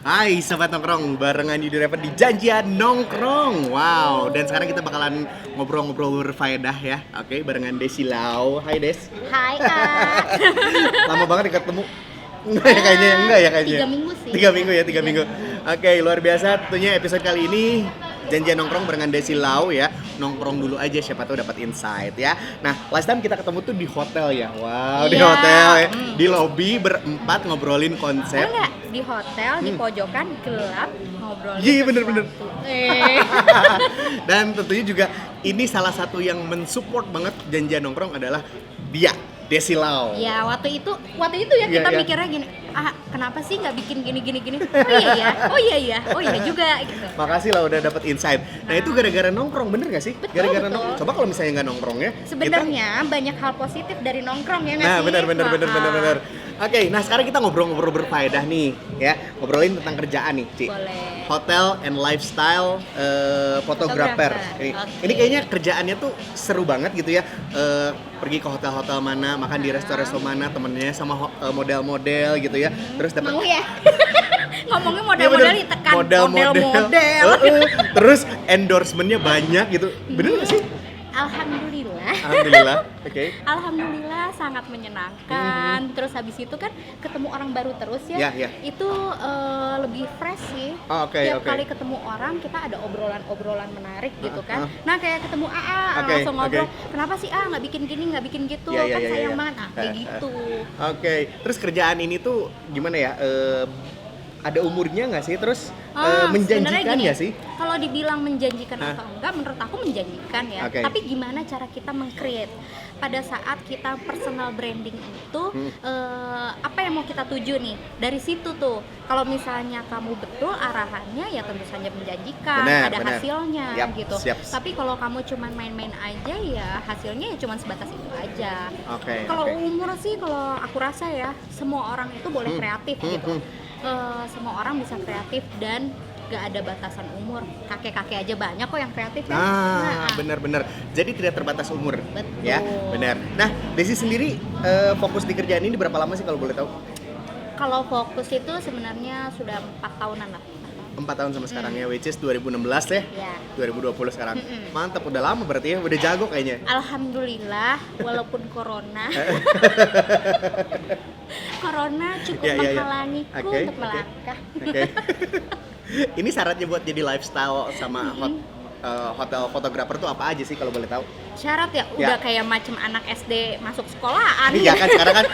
Hai Sobat Nongkrong, barengan Yudi Reven di Janjian Nongkrong. Wow, dan sekarang kita bakalan ngobrol-ngobrol berfaedah ya. Oke, barengan Desi Lau. Hai Des. Hai Kak. Lama banget ketemu. Enggak ya kayaknya, enggak ya kayaknya. 3 minggu sih. 3 minggu ya, 3 minggu. Oke, luar biasa tentunya episode kali ini Janjian Nongkrong barengan Desi Lau ya. Nongkrong dulu aja siapa tahu dapat insight ya. Nah, last time kita ketemu tuh di hotel ya. Wow, di Iya. hotel ya. Di lobby berempat ngobrolin konsep. Enggak, di hotel, di pojokan, gelap, ngobrol. Iya, bener-bener. Eh. Dan tentunya juga ini salah satu yang mensupport banget Janjian Nongkrong adalah dia, Desi Lau. Ya, waktu itu ya kita Iya. mikirnya gini, kenapa sih nggak bikin gini. Oh iya juga gitu. Makasih lah udah dapat insight. Nah, itu gara-gara nongkrong, bener gak sih? Betul, Gara-gara betul. nongkrong. Coba kalau misalnya nggak nongkrong ya. Sebenarnya banyak hal positif dari nongkrong ya nggak Nah, sih? benar. Oke, nah sekarang kita ngobrol-ngobrol berfaedah nih, ya. Ngobrolin tentang kerjaan nih, Ci. Boleh. Hotel and lifestyle photographer. Photographer, oke. Ini kayaknya kerjaannya tuh seru banget gitu ya. Pergi ke hotel-hotel mana, makan di resto-resto mana, temennya sama model-model gitu ya. Terus dapat Mau ya? Ngomongnya Iya, model-model bener. ditekan. Model-model. Terus endorsementnya banyak gitu. Bener gak sih? Alhamdulillah. Alhamdulillah. Oke. Alhamdulillah sangat menyenangkan. Terus habis itu kan ketemu orang baru terus ya. Ya. Itu lebih fresh sih. Oh, oke, Tiap oke. kali ketemu orang kita ada obrolan-obrolan menarik gitu kan. Ah. Nah kayak ketemu Oke, langsung ngobrol. oke. Kenapa sih nggak bikin gini, nggak bikin gitu? Ya, Kan ya, sayang ya. banget. Nah kayak gitu. Oke. Terus kerjaan ini tuh gimana ya? Ada umurnya nggak sih? Terus Sebenarnya menjanjikan gini, nggak sih? kalau dibilang menjanjikan Hah? atau enggak, menurut aku menjanjikan ya. Oke. Tapi gimana cara kita meng-create pada saat kita personal branding itu, apa yang mau kita tuju nih? Dari situ tuh, kalau misalnya kamu betul arahannya ya tentu saja menjanjikan, ada Benar. hasilnya Yap, gitu. siap. Tapi kalau kamu cuman main-main aja ya hasilnya ya cuman sebatas itu aja. Oke. Kalau oke. umur sih, kalau aku rasa ya semua orang itu boleh kreatif gitu. Semua orang bisa kreatif dan gak ada batasan umur. Kakek-kakek aja banyak kok yang kreatif ya. Nah, benar. Jadi tidak terbatas umur. Betul. Ya, benar. Nah, Desi sendiri fokus di kerjaan ini berapa lama sih kalau boleh tahu? Kalau fokus itu sebenarnya sudah 4 tahunan lah. 4 tahun sama sekarang ya, which is 2016 ya. Ya. 2020 sekarang. Mantap, udah lama berarti ya, udah jago kayaknya. Alhamdulillah, walaupun corona cukup Ya. menghalangiku Oke, untuk oke. melangkah. Oke. Ini syaratnya buat jadi lifestyle sama hotel fotografer tuh apa aja sih kalau boleh tahu? Syarat ya, udah kayak macam anak SD masuk sekolahan. Iya kan sekarang kan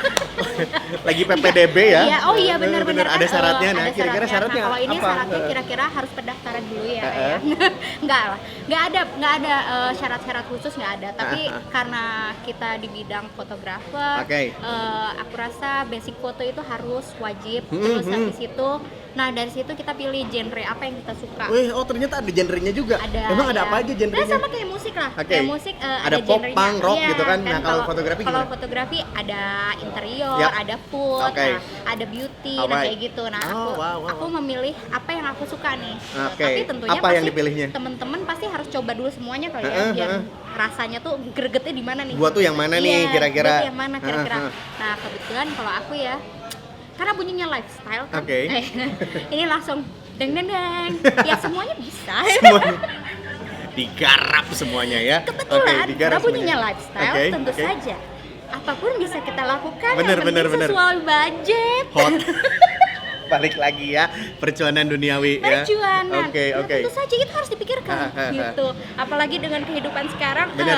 lagi PPDB ya. Iya, oh iya benar-benar Ada kan, syaratnya. Nah, ada kira-kira syaratnya Nah, kalau ini apa? syaratnya kira-kira harus pendaftaran dulu ya. Ya. Enggak lah. Enggak ada syarat-syarat khusus nggak ada. Tapi karena kita di bidang fotografer, Oke. aku rasa basic foto itu harus wajib. Terus habis itu, nah dari situ kita pilih genre apa yang kita suka. Wih, oh ternyata ada genrenya juga. Emang ada ya. apa aja Nah, genrenya? sama kayak musik lah. Oke. Kayak musik Ada pop, genrenya. punk, rock Iya, gitu kan. Nah, kalau fotografi kalau gimana? fotografi ada interior, Yap. ada food, Oke. nah, ada beauty, nah Alright. kayak gitu. Nah, Oh, wow. aku memilih apa yang aku suka nih. Oke. Tapi tentunya Apa yang pasti dipilihnya? temen-temen pasti harus coba dulu semuanya kali ya, biar rasanya tuh gregetnya di mana nih. Gua tuh yang mana nih Iya, kira-kira? gua tuh yang mana kira-kira. Nah, kebetulan kalau aku ya, karena bunyinya lifestyle kan. Oke. Ini langsung deng. Ya semuanya bisa. Semuanya. Digarap semuanya ya. Kebetulan, digarap karena bunyinya semuanya. lifestyle, Oke, tentu oke. saja apapun bisa kita lakukan, Bener, yang penting bener. sesuai budget. Hot. Balik lagi ya, perjuangan duniawi ya. Perjuangan. Oke. Nah, tentu saja itu harus dipikirkan gitu. Apalagi dengan kehidupan sekarang. Bener.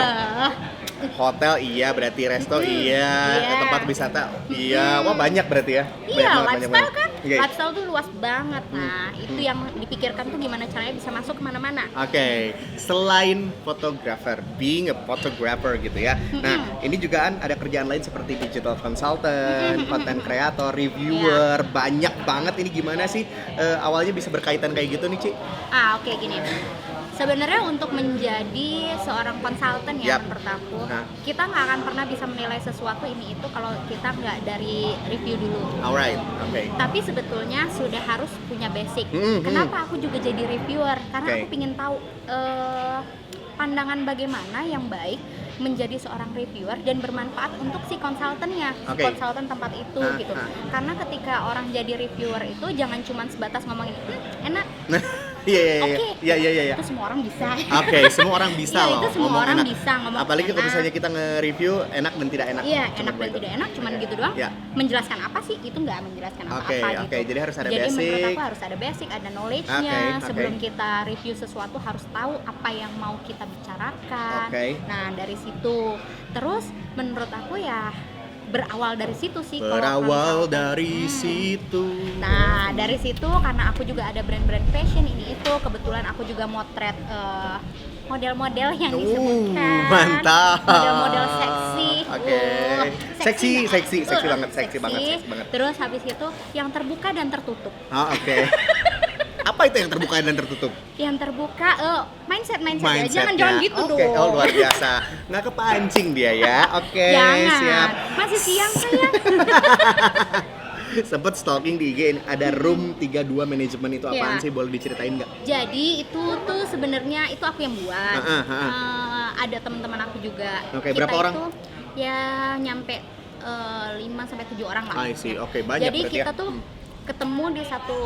Hotel iya, berarti resto iya, iya. tempat wisata iya. Wah, banyak berarti ya. Iya, Banyak lifestyle kan. Oke. Lifestyle tuh luas banget. Nah, itu yang dipikirkan tuh gimana caranya bisa masuk kemana-mana. Oke, selain fotografer, being a photographer gitu ya. Nah, ini juga kan ada kerjaan lain seperti digital consultant, content creator, reviewer, banyak banget. Ini gimana sih awalnya bisa berkaitan kayak gitu nih, Ci? Oke, gini. Sebenarnya untuk menjadi seorang konsultan ya, Yap. menurut aku, Nah. kita nggak akan pernah bisa menilai sesuatu ini itu kalau kita nggak dari review dulu. Alright, oke. Tapi sebetulnya sudah harus punya basic. Mhm. Kenapa aku juga jadi reviewer? Karena Oke. aku ingin tahu pandangan bagaimana yang baik menjadi seorang reviewer dan bermanfaat untuk si konsultannya, si Oke. konsultan tempat itu gitu. Karena ketika orang jadi reviewer itu jangan cuma sebatas ngomongin enak. Iya. Itu semua orang bisa. Oke, semua orang bisa Iya, loh itu semua ngomong orang enak. bisa ngomong Apalagi kalau enak. misalnya kita nge-review enak dan tidak enak. Iya, Cuma enak dan itu. tidak enak, cuman gitu doang. Ya. Menjelaskan apa sih? Itu nggak menjelaskan apa-apa gitu. Oke, jadi harus ada Jadi menurut basic. aku harus ada basic, ada knowledge-nya. Oke. Sebelum kita review sesuatu harus tahu apa yang mau kita bicarakan. Oke. Nah, dari situ. Terus menurut aku ya berawal dari situ sih. kalau Berawal konsultan. dari situ. Nah, dari situ karena aku juga ada brand-brand fashion ini itu, kebetulan aku juga motret model-model yang disebutkan. Mantap. Model-model seksi. Oke. Seksi banget. Terus habis itu yang terbuka dan tertutup. Oh, oke. Apa itu yang terbuka dan tertutup? Yang terbuka mindset ya. Mindset-nya. Jangan gitu Oke. dong. Oh, luar biasa. Nggak kepancing dia ya. Oke, Jangan. siap. Masih siang sayang. Sempet stalking di IG ada room 32 manajemen itu apaan Iya. sih? Boleh diceritain nggak? Jadi itu tuh sebenarnya itu aku yang buat. Heeh. Ada teman-teman aku juga. Oke, Kita berapa orang? Itu ya nyampe 5 sampai 7 orang lah. I see. Oke, banyak Jadi berarti kita ya. tuh ketemu di satu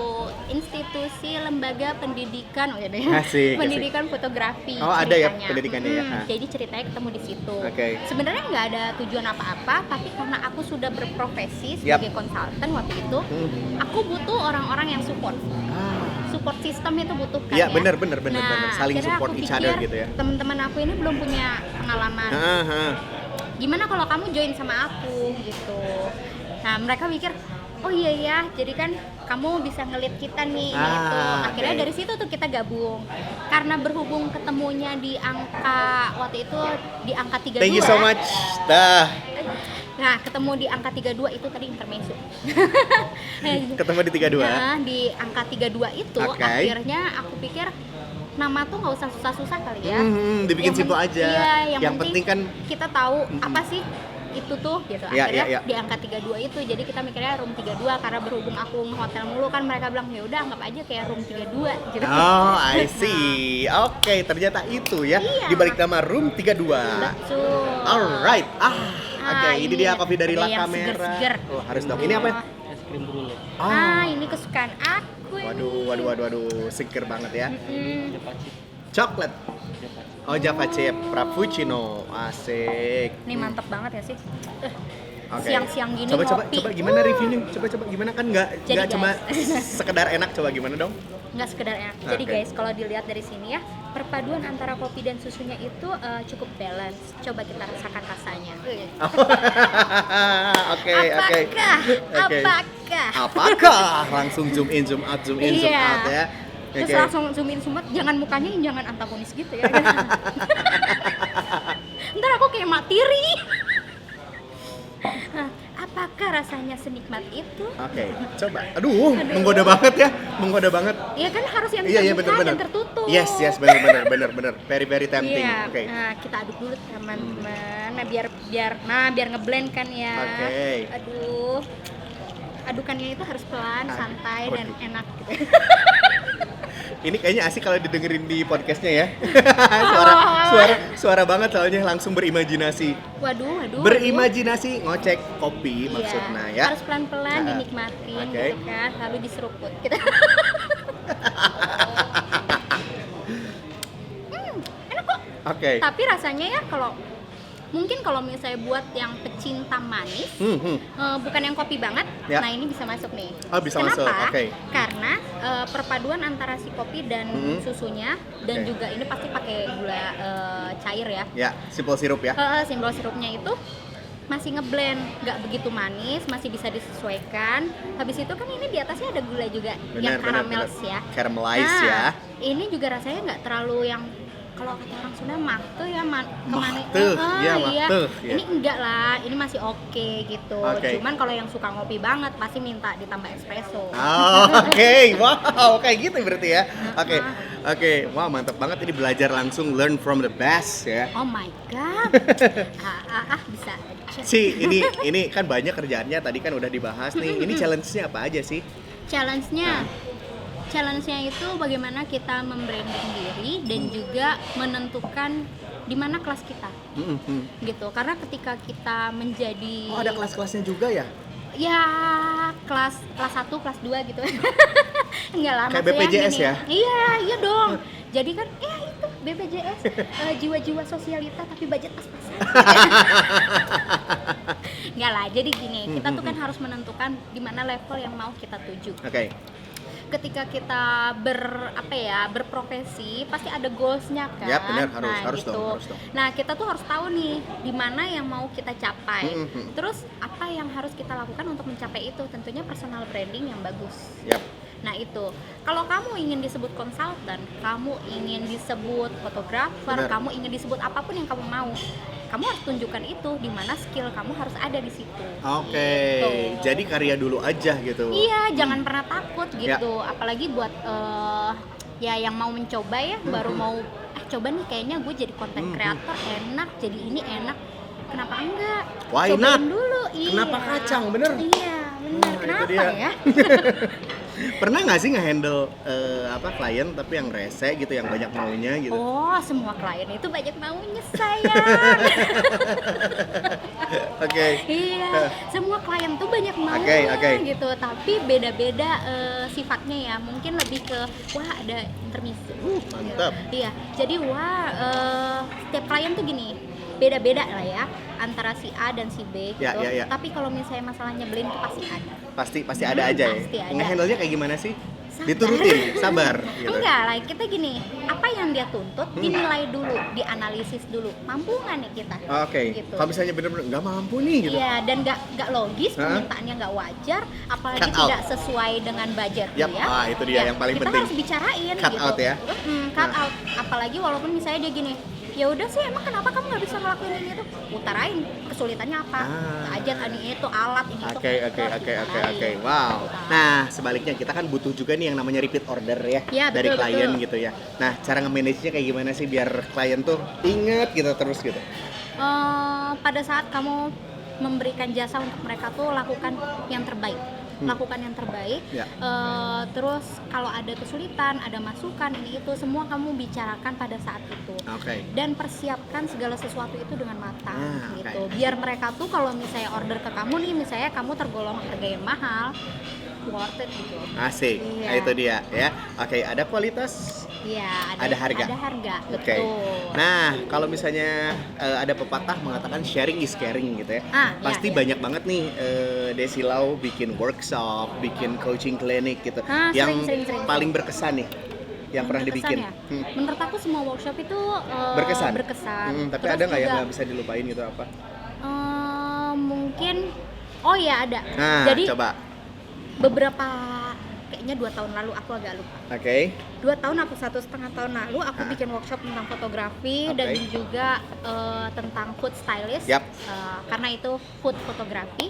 institusi lembaga pendidikan, Asik, pendidikan fotografi. Oh, ada ya ceritanya. pendidikannya ya? Jadi ceritanya ketemu di situ. Oke. Sebenarnya nggak ada tujuan apa-apa, tapi karena aku sudah berprofesi sebagai konsultan waktu itu, aku butuh orang-orang yang support. Support system itu butuhkan Iya, ya. benar. Nah, Saling akhirnya support aku each other pikir, gitu ya. Teman-teman aku ini belum punya pengalaman. Gimana kalau kamu join sama aku gitu. Nah, mereka mikir, oh iya ya, jadi kan kamu bisa ngelit kita nih gitu. Akhirnya oke. dari situ tuh kita gabung. Karena berhubung ketemunya di angka waktu itu di angka 32. Thank you so much. Dah. Nah, ketemu di angka 32 itu tadi intermezzo. Ketemu di 32. Nah, di angka 32 itu Oke. akhirnya aku pikir nama tuh nggak usah susah-susah kali ya. Dibikin Yang simpel pen- aja. Iya, yang penting kan kita tahu apa sih itu tuh gitu. Iya, Akhirnya iya. di angka 32 itu jadi kita mikirnya room 32 karena berhubung aku hotel mulu kan mereka bilang ya udah anggap aja kayak room 32 gitu. Oh, I see. Oke, ternyata itu ya. Iya. Di balik nama room 32. Betul. Alright. Oke, ini ini dia kopi dari ada La yang Camera. seger-seger. Oh, harus dong. Ini apa? Es krim brulee. Ini kesukaan aku ini. Waduh, seger banget ya. Mm-mm. Java chip. Coklat. Java chip. Oh, Java chip frappuccino. Asik. Ini mantap banget ya sih. Oke. Siang-siang gini Coba ngopi. gimana reviewnya? Coba gimana kan Jadi, nggak cuma guys. sekedar enak, coba gimana dong? Nggak sekedar enak. Jadi Oke. guys, kalau dilihat dari sini ya, perpaduan antara kopi dan susunya itu cukup balance. Coba kita rasakan rasanya. Oke. Apakah? Langsung zoom in, zoom out Iya. ya. Terus Oke. langsung zoom in, zoom out. Jangan mukanya jangan antagonis gitu ya. Ntar aku kayak mak tiri. Nah, apakah rasanya senikmat itu? Oke, coba. Aduh, menggoda banget ya. Menggoda banget. Iya kan harus yang Iya, terbuka benar. dan tertutup. Yes, benar. Very tempting. Iya. Oke. Nah, kita aduk dulu teman-teman. Nah, biar ngeblend kan ya. Oke. Aduh. Adukannya itu harus pelan, santai dan Waduh. enak gitu. Ini kayaknya asik kalau didengerin di podcastnya ya. Oh. Suara banget soalnya langsung berimajinasi. Waduh. Berimajinasi ngocek kopi Iya, maksudnya ya. harus pelan-pelan Nah, dinikmatin oke. gitu kan, lalu diseruput gitu. Enak kok. Oke. Tapi rasanya ya kalau misalnya buat yang pecinta manis, bukan yang kopi banget, Ya. nah ini bisa masuk nih. Oh, bisa masuk. Kenapa? Oke. Karena perpaduan antara si kopi dan susunya dan Oke. juga ini pasti pakai gula cair ya. Ya, simple sirup ya. Simbol sirupnya itu masih ngeblend, nggak begitu manis, masih bisa disesuaikan. Habis itu kan ini di atasnya ada gula juga yang caramels ya. Caramelize Nah, ya. ini juga rasanya nggak terlalu yang kalau kata orang Sunda makte ya Mahteuh, iya, mahteuh, ya. Ini enggak lah, ini masih oke gitu. Oke. Cuman kalau yang suka ngopi banget pasti minta ditambah espresso. Oh, oke. Wow, kayak gitu berarti ya. Oke. Wah, mantap banget ini belajar langsung, learn from the best ya. Oh my god. Bisa. Si, ini kan banyak kerjaannya tadi kan udah dibahas nih. Ini challenge-nya apa aja sih? Challenge-nya Challenge-nya itu bagaimana kita membranding diri dan juga menentukan di mana kelas kita. Gitu. Karena ketika kita menjadi Oh, ada kelas-kelasnya juga ya? ya kelas 1, kelas 2 gitu. Enggak lah, Kayak maksudnya BPJS gini. ya? Iya dong. Jadi kan itu BPJS jiwa-jiwa sosialita tapi budget pas-pasan. Enggak lah, jadi gini, kita tuh kan harus menentukan di mana level yang mau kita tuju. Oke. Ketika kita berprofesi pasti ada goalsnya kan. Ya, benar, harus gitu. dong. Nah, kita tuh harus tahu nih di mana yang mau kita capai. Terus apa yang harus kita lakukan untuk mencapai itu? Tentunya personal branding yang bagus. Yap. Nah itu, kalau kamu ingin disebut konsultan, kamu ingin disebut fotografer, Benar. kamu ingin disebut apapun yang kamu mau, kamu harus tunjukkan itu, di mana skill kamu harus ada di situ. Oke. Gitu. Jadi karya dulu aja gitu. Iya, jangan pernah takut Ya. gitu. Apalagi buat ya yang mau mencoba ya, baru mau coba nih kayaknya gue jadi content creator enak, jadi ini enak. Kenapa enggak? Why Cobain not? dulu. Iya. Kenapa kacang, bener? Iya, bener. Itu Kenapa dia. ya? Pernah nggak sih nge-handle klien tapi yang rese gitu, yang banyak maunya gitu? Oh, semua klien itu banyak maunya sayang. Oke. Iya, semua klien tuh banyak maunya Oke. gitu, tapi beda-beda sifatnya ya. Mungkin lebih ke wah ada intermezzo. Mantap. Iya, jadi setiap klien tuh gini, beda-beda lah ya antara si A dan si B gitu. Ya. Tapi kalau misalnya masalah nyebelin itu pasti ada. Pasti ada aja ya. Pasti ada. Nge-handle-nya kayak gimana sih? Sabar. Diturutin, sabar gitu. Enggak lah, kita gini, apa yang dia tuntut dinilai dulu, dianalisis dulu, mampu nggak nih kita? Oke. Gitu. Kalau misalnya bener-bener nggak mampu nih gitu. Iya, dan nggak logis, Hah? permintaannya nggak wajar, apalagi Cut out. tidak sesuai dengan budget Yap, dia. itu dia yang paling kita penting. harus bicarain Cut gitu. out ya? Cut Nah. out. Apalagi walaupun misalnya dia gini, ya udah sih emang kenapa kamu nggak bisa ngelakuin ini itu? Utarain kesulitannya apa? Budget ini itu alat ini itu. Oke. Itu harus diutarain. Wow. Nah, sebaliknya kita kan butuh juga nih yang namanya repeat order ya, Ya, dari betul, klien betul. gitu ya. Nah, cara nge-manage-nya kayak gimana sih biar klien tuh inget gitu terus gitu? Pada saat kamu memberikan jasa untuk mereka tuh lakukan yang terbaik. Lakukan yang terbaik. Ya. Terus kalau ada kesulitan, ada masukan ini itu semua kamu bicarakan pada saat itu. Oke. Dan persiapkan segala sesuatu itu dengan matang Oke. gitu. Biar mereka tuh kalau misalnya order ke kamu nih, misalnya kamu tergolong harga yang mahal, worth it gitu. Asik. Iya. Nah, itu dia ya. Oke, ada kualitas. Iya, Ada harga. Ada harga, Oke. betul. Nah, kalau misalnya ada pepatah mengatakan sharing is caring gitu ya. Pasti iya. banyak banget nih Desi Lau bikin workshop, bikin coaching clinic gitu. Yang Sering. paling berkesan nih yang pernah Berkesan dibikin. ya? Menurut aku semua workshop itu Berkesan. Terus Tapi ada nggak yang juga, nggak bisa dilupain gitu apa? mungkin oh ya ada. Nah, Jadi coba. beberapa kayaknya 2 tahun lalu aku agak lupa. Oke. 2 tahun atau 1,5 tahun lalu aku bikin workshop tentang fotografi Oke. dan juga tentang food stylist. Yap. Karena itu food fotografi.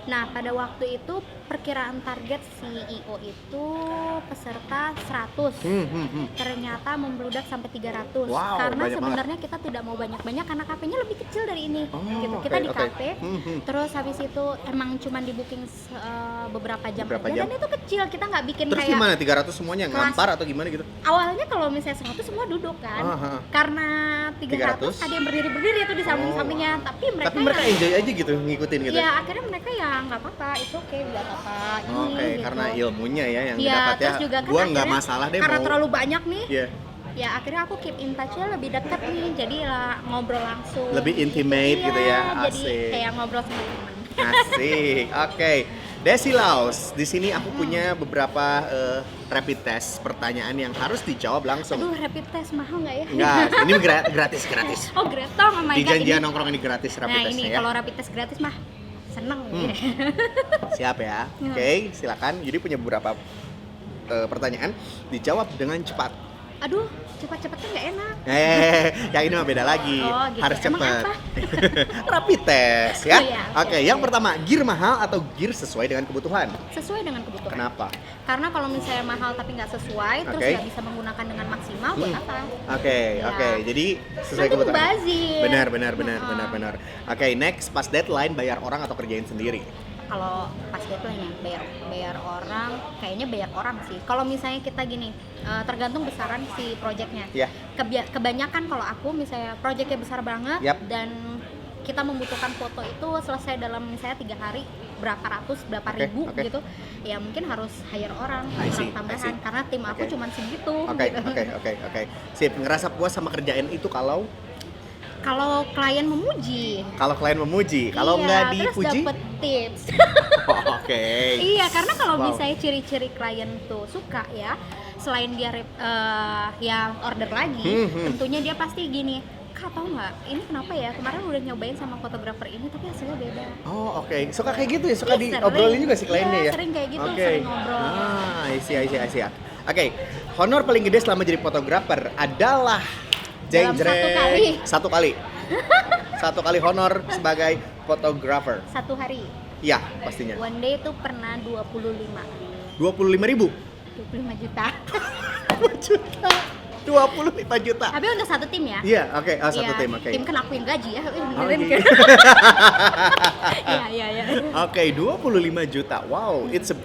Nah, pada waktu itu perkiraan target CEO itu peserta 100. Ternyata membludak sampai 300. Wow, Karena banyak sebenarnya kita tidak mau banyak-banyak karena kafenya lebih kecil dari ini. Oh, gitu. Kita oke, di oke. kafe. Terus habis itu emang cuman di booking beberapa jam Beberapa aja jam. dan itu kecil. Kita nggak bikin Terus kayak gimana 300 semuanya kelas- ngampar atau gimana gitu? awalnya kalau misalnya 100 semua duduk kan. Karena 300 ada yang berdiri-berdiri itu di samping-sampingnya, tapi mereka Tapi enjoy aja gitu ngikutin gitu. ya akhirnya mereka ya nggak apa-apa, it's okay, nggak apa-apa ini Oke, gitu. karena ilmunya ya yang Iya, didapat ya. terus juga kan Gua nggak akhirnya masalah deh karena mau. terlalu banyak nih. Iya. Ya akhirnya aku keep in touch-nya lebih dekat nih, jadi lah ngobrol langsung. Lebih intimate Iya, gitu ya, Jadi asik. kayak ngobrol sama teman. Asik. Oke. Desi Laus, di sini aku punya beberapa rapid test pertanyaan yang harus dijawab langsung. Aduh, rapid test mahal nggak ya? Enggak, ini gratis. Oh, gretong, oh my Di god. janjian Ini- nongkrong ini gratis rapid Nah, ini testnya ya. kalau rapid test gratis mah seneng ya. Siap ya. Oke, silakan. Jadi punya beberapa pertanyaan, dijawab dengan cepat. Aduh, cepat-cepatnya nggak enak. Yang ini mah beda lagi. Oh, gitu. Harus Emang cepat. apa? Rapid test ya. Oh, iya, Oke, oke. yang pertama, gear mahal atau gear sesuai dengan kebutuhan? Sesuai dengan kebutuhan. Kenapa? Karena kalau misalnya mahal tapi nggak sesuai, terus Oke. nggak bisa menggunakan dengan maksimal, buat apa? Oke, Ya. oke. Jadi sesuai Nanti kebutuhan. mubazir. Benar. Oke, next pas deadline bayar orang atau kerjain sendiri? kalau pas deadline ya bayar orang, kayaknya bayar orang sih. Kalau misalnya kita gini, tergantung besaran si projectnya. Ya. Kebanyakan kalau aku misalnya projectnya besar banget Yap. dan kita membutuhkan foto itu selesai dalam misalnya 3 hari, berapa ratus, berapa Oke, ribu oke. gitu, ya mungkin harus hire orang, I see, tambahan karena tim aku Oke. cuman segitu. Oke, gitu. oke. Sip, ngerasa puas sama kerjaan itu kalau Kalau klien memuji, klien memuji, kalau nggak terus dipuji? dapet tips. Oh, oke. Iya, karena kalau Wow. misalnya ciri-ciri klien tuh suka ya, selain dia yang order lagi, tentunya dia pasti gini, Kak tau nggak, ini kenapa ya, kemarin udah nyobain sama fotografer ini tapi hasilnya beda. Oh, oke. Suka kayak gitu ya? Suka Ih, diobrolin sering. juga sih kliennya Iya, ya? sering kayak gitu, Oke. sering ngobrol. Ah, I see. Oke, honor paling gede selama jadi fotografer adalah Dalam Satu kali. Satu kali honor sebagai fotografer. 1 hari, Ya, pastinya. one day itu pernah 25 25.000 juta. 25 juta. Tapi untuk satu tim ya. Iya, oke. Oh, satu Iya, tim, oke. tim kan aku yang gaji ya. Oh, Beneran gitu. kan? Iya. Oke, 25 juta. Wow, it's a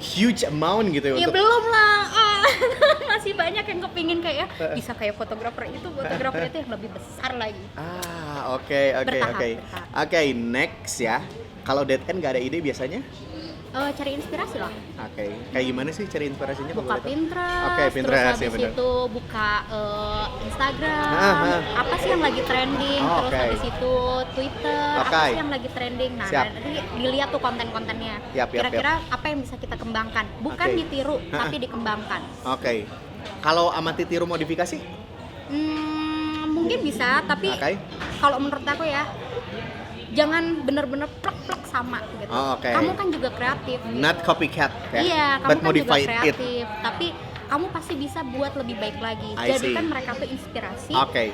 huge amount gitu ya Ya untuk belum lah. Masih banyak yang kepingin kayak bisa kayak fotografer itu yang lebih besar lagi. Oke. Bertahap. Oke, next ya. Kalau dead end nggak ada ide biasanya? Cari inspirasi lah. Oke. Kayak gimana sih cari inspirasinya? kalau Buka boleh tahu? Pinterest, Oke, Pinterest, terus ya habis benar. itu buka Instagram, Aha. apa sih yang lagi trending, Oh, terus oke. habis itu Twitter, apa Oke. sih yang lagi trending. Nah, Siap. nanti dilihat tuh konten-kontennya. Yap. Kira-kira apa yang bisa kita kembangkan? Bukan Oke. ditiru, Ha-ha. tapi dikembangkan. Oke. Kalau amati tiru modifikasi? Mungkin bisa, tapi Oke. kalau menurut aku ya jangan bener-bener plek-plek sama gitu. Oh, oke. Kamu kan juga kreatif. Not copycat ya? Iya, kamu but kan juga modify it. kreatif, tapi kamu pasti bisa buat lebih baik lagi. I see. Jadikan mereka tuh inspirasi, Oke.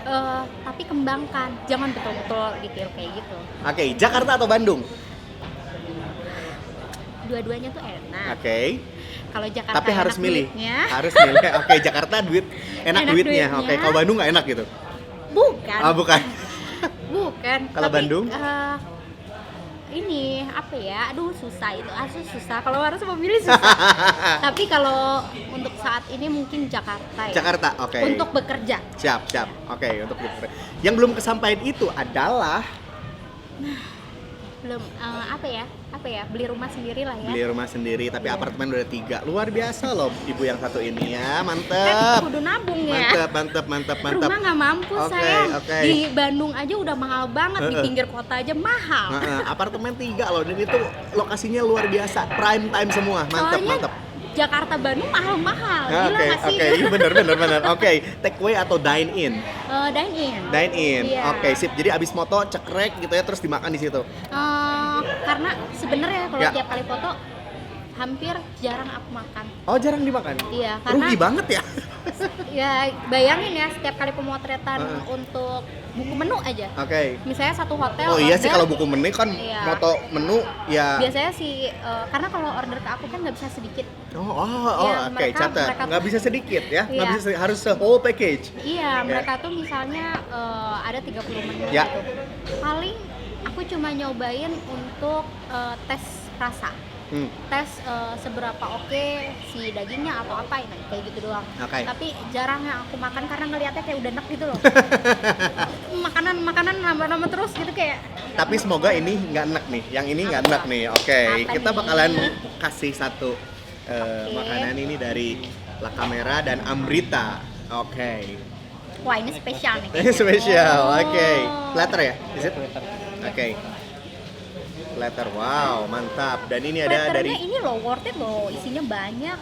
tapi kembangkan, jangan betul-betul detail kayak gitu. Oke, Jakarta atau Bandung? Dua-duanya tuh enak. Oke. Kalau Jakarta Tapi harus enak milih. duitnya, Harus milih. Oke, Jakarta enak Enak duitnya. duitnya. Oke, kalau Bandung nggak enak gitu? bukan. Bukan. Bukan. Kalau Tapi, Bandung? Ini apa ya? Aduh susah itu. Susah. Kalau harus memilih susah. Tapi kalau untuk saat ini mungkin Jakarta ya. Jakarta, oke. Untuk bekerja. Siap. Oke, untuk yang belum kesampaian itu adalah Belum apa ya? Beli rumah sendiri lah ya. beli rumah sendiri, tapi Iya. apartemen udah 3. Luar biasa loh ibu yang satu ini ya, Kan mantep. kudu nabung ya. Mantep. Rumah nggak mampu Oke, sayang. oke. Di Bandung aja udah mahal banget, di pinggir kota aja mahal. Apartemen 3 loh, dan itu lokasinya luar biasa, prime time semua, Soalnya mantep. Jakarta Bandung mahal-mahal. Gila nggak sih? Iya bener. Oke, take away atau dine in? Dine in. Dine in. Iya. Oke, sip. Jadi abis moto cekrek gitu ya, terus dimakan di situ. Karena sebenarnya kalau Ya. tiap kali foto hampir jarang aku makan. Oh, jarang dimakan. Iya, karena Rugi banget ya. ya bayangin ya setiap kali pemotretan Heeh. untuk buku menu aja. Oke. Misalnya satu hotel. Oh iya sih, order, kalau buku menu kan Iya. moto menu ya. biasanya sih karena kalau order ke aku kan nggak bisa sedikit. Oke, Ya, mereka catat. Nggak bisa sedikit ya, nggak Iya. bisa harus whole package. Iya, mereka tuh misalnya ada 30 menu Ya. gitu. Paling aku cuma nyobain untuk tes rasa. Tes seberapa oke si dagingnya atau apa ini kayak gitu doang. Oke. Tapi jarang yang aku makan karena ngelihatnya kayak udah enak gitu loh. makanan nambah-nambah terus gitu kayak. Tapi semoga ini nggak enak nih, yang ini nggak enak nih. Oke, Apa kita nih? bakalan kasih satu Oke. makanan ini dari La Camera dan Amrita. Oke. Wah ini spesial nih. Ini spesial. Oh. Oke. Platter ya? Is it? Oke. Platter. Wow, mantap. Dan ini ada Platternya dari ini loh worth it loh, isinya banyak.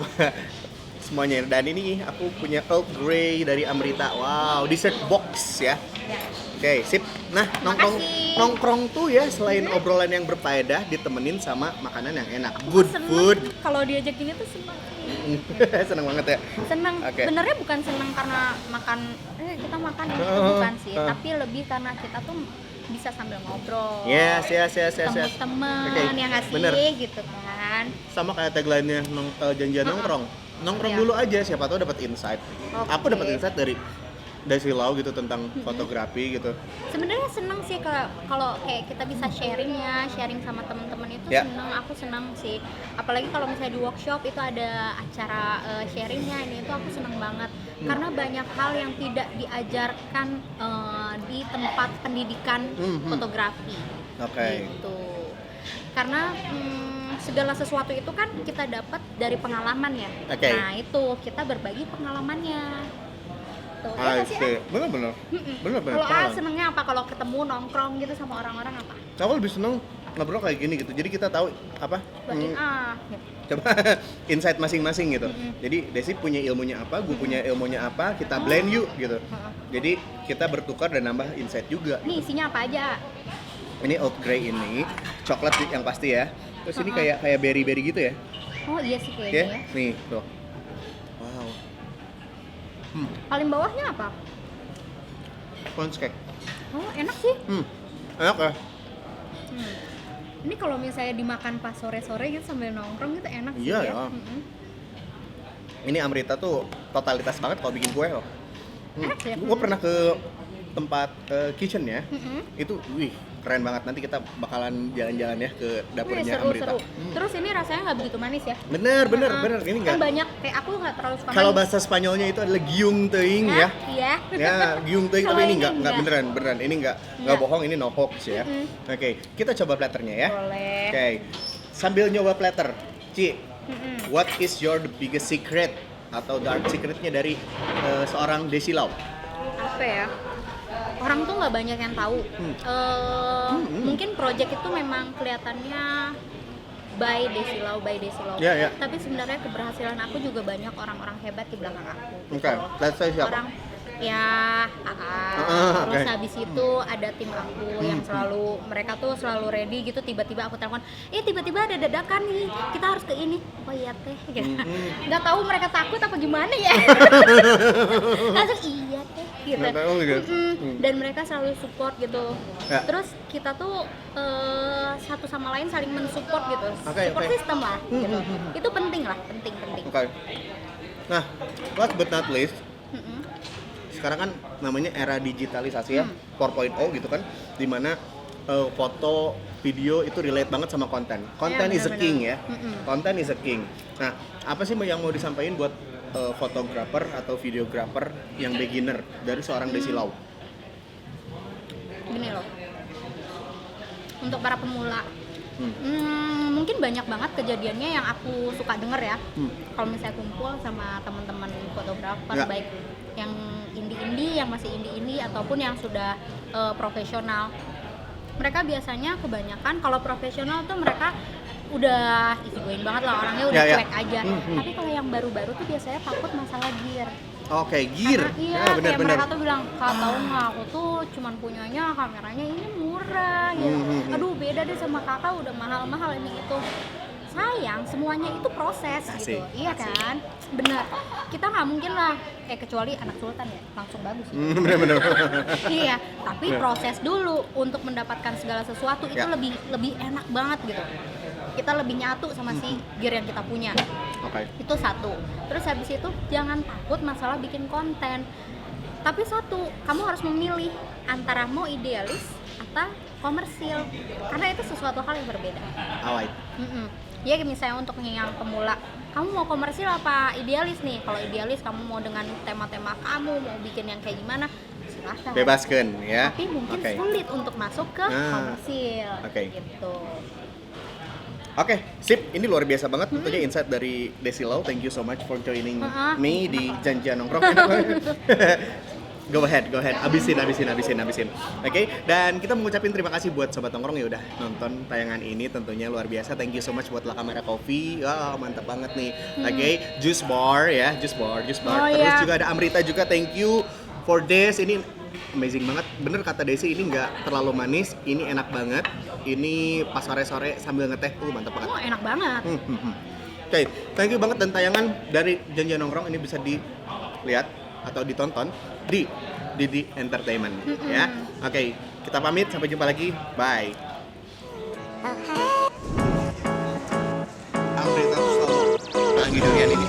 semuanya. Dan ini aku punya Earl Grey dari Amrita. Wow, dessert box ya. Ya. Oke, sip. Nah, Makasih. nongkrong tuh ya selain obrolan yang berfaedah ditemenin sama makanan yang enak. Good Seneng food. Kalau diajak gini tuh seneng. Seneng banget ya. Seneng. Oke. Benernya bukan seneng karena makan kita makan itu bukan sih, tapi lebih karena kita tuh bisa sambil ngobrol. Yes. Ketemu temen Oke, yang ngasih bener. gitu kan. Sama kayak tagline-nya janjian nongkrong. Nongkrong Iya. dulu aja, siapa tahu dapat insight. Oke. Aku dapat insight dari Desi Lau gitu tentang fotografi gitu. Sebenarnya seneng sih kalau kayak kita bisa sharing sama teman-teman itu Ya. aku seneng sih. Apalagi kalau misalnya di workshop itu ada acara sharingnya, ini itu aku seneng banget karena banyak hal yang tidak diajarkan di tempat pendidikan fotografi. Oke. Gitu. Karena segala sesuatu itu kan kita dapat dari pengalaman ya. Oke. Nah itu kita berbagi pengalamannya. Tuh, ya I nggak sih, see. Bener-bener. Bener-bener. kalau pengalaman. senengnya apa? Kalau ketemu nongkrong gitu sama orang-orang apa? Aku lebih seneng ngobrol kayak gini gitu. Jadi kita tahu apa? Bagian gitu. Coba insight masing-masing gitu. Jadi Desi punya ilmunya apa, gue punya ilmunya apa, kita blend yuk gitu. Jadi kita bertukar dan nambah insight juga. Nih isinya apa aja? Ini Oat Grey ini coklat yang pasti ya. Terus ini kayak berry-berry gitu ya. Oh iya sih Oke, kayaknya ya. nih tuh. Wow. Paling bawahnya apa? Sponge cake. Oh enak sih. Enak ya? Ini kalau misalnya dimakan pas sore-sore gitu sambil nongkrong gitu enak sih Iya ya. ya. Ini Amrita tuh totalitas banget kalau bikin kue loh. Enak ya. Gue pernah ke tempat kitchen ya. Itu keren banget. Nanti kita bakalan jalan-jalan ya ke dapurnya Amrita. Seru. Terus ini rasanya nggak begitu manis ya? Bener. Ini Kan enggak. banyak kayak aku nggak terlalu suka Kalau manis. bahasa Spanyolnya itu adalah giung teing ya. Iya. Ya, giung teing Kalau tapi ini ini enggak enggak. beneran. Ini enggak bohong, ini no hoax ya. Oke, kita coba platternya ya. Boleh. Oke. Sambil nyoba platter, Ci, what is your the biggest secret atau dark secretnya dari seorang Desi Lau? Apa ya? Orang tuh nggak banyak yang tahu. Mungkin project itu memang kelihatannya by Desi Lau. Ya. Tapi sebenarnya keberhasilan aku juga banyak orang-orang hebat di belakang aku. Oke, let's say siapa? Orang ya terus oke. habis itu ada tim aku yang mereka tuh selalu ready gitu, tiba-tiba aku telepon, tiba-tiba ada dadakan nih, kita harus ke ini. Oh iya teh, gitu. Nggak tahu mereka takut apa gimana ya. Langsung iya teh gitu. Nggak tahu gitu. Dan mereka selalu support gitu. Ya. Terus kita tuh satu sama lain saling mensupport gitu. Oke. Support system lah gitu. Itu penting. Oke. Nah, last but not least, sekarang kan namanya era digitalisasi ya, 4.0 gitu kan, dimana foto, video itu relate banget sama konten. Konten is a benar-benar. king ya. Konten is a king. Nah, apa sih yang mau disampaikan buat fotografer atau videografer yang beginner dari seorang Desi Lau? Gini loh, untuk para pemula, mungkin banyak banget kejadiannya yang aku suka denger ya. Kalau misalnya kumpul sama teman-teman fotografer, Ya. baik yang indie-indie, yang masih indie-indie ataupun yang sudah profesional, mereka biasanya kebanyakan kalau profesional tuh mereka udah easygoing banget lah, orangnya udah Ya. cuek aja. Tapi kalau yang baru-baru tuh biasanya takut masalah gear. Oke, gear. Karena iya, Ya, kayak benar-benar. mereka tuh bilang, Kak tahu nggak, aku tuh cuman punyanya kameranya ini murah gitu. Aduh beda deh sama kakak udah mahal-mahal ini itu. Sayang, semuanya itu proses Asik, gitu. Iya kan? Bener. Kita nggak mungkin lah, kecuali anak sultan ya, langsung bagus. Benar-benar. Iya, tapi proses dulu untuk mendapatkan segala sesuatu itu Ya. lebih enak banget gitu. Kita lebih nyatu sama si gear yang kita punya. Oke. Itu satu. Terus habis itu jangan takut masalah bikin konten. Tapi satu, kamu harus memilih antara mau idealis atau komersil. Karena itu sesuatu hal yang berbeda. Alright. Ya misalnya untuk yang pemula, kamu mau komersil apa idealis nih? Kalau idealis kamu mau dengan tema-tema kamu, mau bikin yang kayak gimana? Silahkan. Bebaskan ya. Tapi mungkin Oke. sulit untuk masuk ke komersil. Oke. Gitu. Oke, sip. Ini luar biasa banget tentunya insight dari Desi Lau. Thank you so much for joining me di Janjian Nongkrong. Go ahead. Abisin. Oke, dan kita mengucapin terima kasih buat Sobat Nongkrong ya udah nonton tayangan ini, tentunya luar biasa. Thank you so much buat La Camera Coffee. Wah, mantap banget nih. Oke, Juice Bar ya, Juice Bar. Oh, Terus iya. juga ada Amrita juga. Thank you for this. Ini amazing banget. Bener kata Desi, ini nggak terlalu manis, ini enak banget. Ini pas sore-sore sambil ngeteh tuh mantap banget. Oh, enak banget. Oke, thank you banget, dan tayangan dari Janjian Nongkrong ini bisa dilihat atau ditonton di Didi Entertainment ya. Oke, kita pamit, sampai jumpa lagi. Bye. Amrita tuh selalu lagi durian ini.